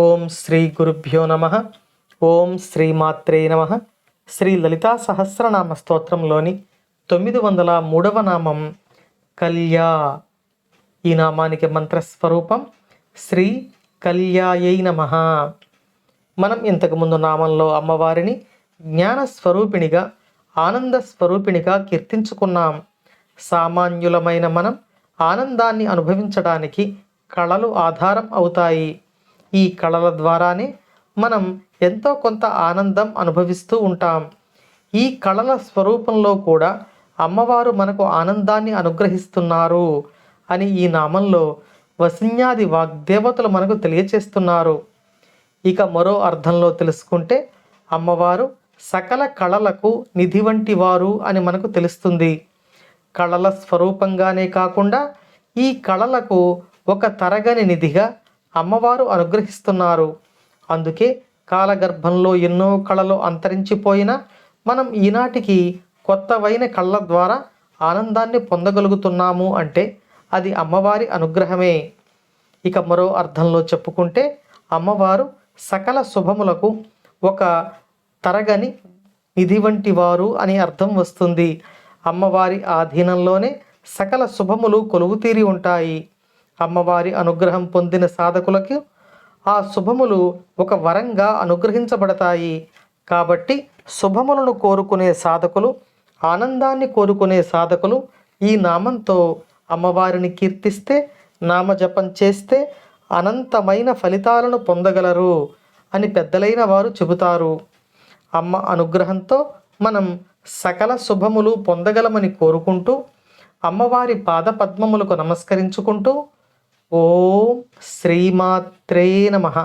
ఓం శ్రీ గురుభ్యో నమ. ఓం శ్రీమాత్రే నమ. శ్రీ లలితా సహస్రనామ స్తోత్రంలోని 903వ నామం కళ్యా. ఈ నామానికి మంత్రస్వరూపం శ్రీ కళ్యాయై నమ. మనం ఇంతకుముందు నామంలో అమ్మవారిని జ్ఞానస్వరూపిణిగా, ఆనంద స్వరూపిణిగా కీర్తించుకున్నాం. సామాన్యులమైన మనం ఆనందాన్ని అనుభవించడానికి కళలు ఆధారం అవుతాయి. ఈ కళల ద్వారానే మనం ఎంతో కొంత ఆనందం అనుభవిస్తూ ఉంటాం. ఈ కళల స్వరూపంలో కూడా అమ్మవారు మనకు ఆనందాన్ని అనుగ్రహిస్తున్నారు అని ఈ నామంలో వసిన్యాది వాగ్దేవతలు మనకు తెలియచేస్తున్నారు. ఇక మరో అర్థంలో తెలుసుకుంటే అమ్మవారు సకల కళలకు నిధి వంటి వారు అని మనకు తెలుస్తుంది. కళల స్వరూపంగానే కాకుండా ఈ కళలకు ఒక తరగని నిధిగా అమ్మవారు అనుగ్రహిస్తున్నారు. అందుకే కాలగర్భంలో ఎన్నో కళలు అంతరించిపోయినా మనం ఈనాటికి కొత్తవైన కళల ద్వారా ఆనందాన్ని పొందగలుగుతున్నాము అంటే అది అమ్మవారి అనుగ్రహమే. ఇక మరో అర్థంలో చెప్పుకుంటే అమ్మవారు సకల శుభములకు ఒక తరగని నిధి వంటి వారు అని అర్థం వస్తుంది. అమ్మవారి ఆధీనంలోనే సకల శుభములు కొలువుతీరి ఉంటాయి. అమ్మవారి అనుగ్రహం పొందిన సాధకులకు ఆ శుభములు ఒక వరంగా అనుగ్రహించబడతాయి. కాబట్టి శుభములను కోరుకునే సాధకులు, ఆనందాన్ని కోరుకునే సాధకులు ఈ నామంతో అమ్మవారిని కీర్తిస్తే, నామజపం చేస్తే అనంతమైన ఫలితాలను పొందగలరు అని పెద్దలైన వారు చెబుతారు. అమ్మ అనుగ్రహంతో మనం సకల శుభములు పొందగలమని కోరుకుంటూ అమ్మవారి పాదపద్మములకు నమస్కరించుకుంటూ ఓం శ్రీమాత్రే నమః.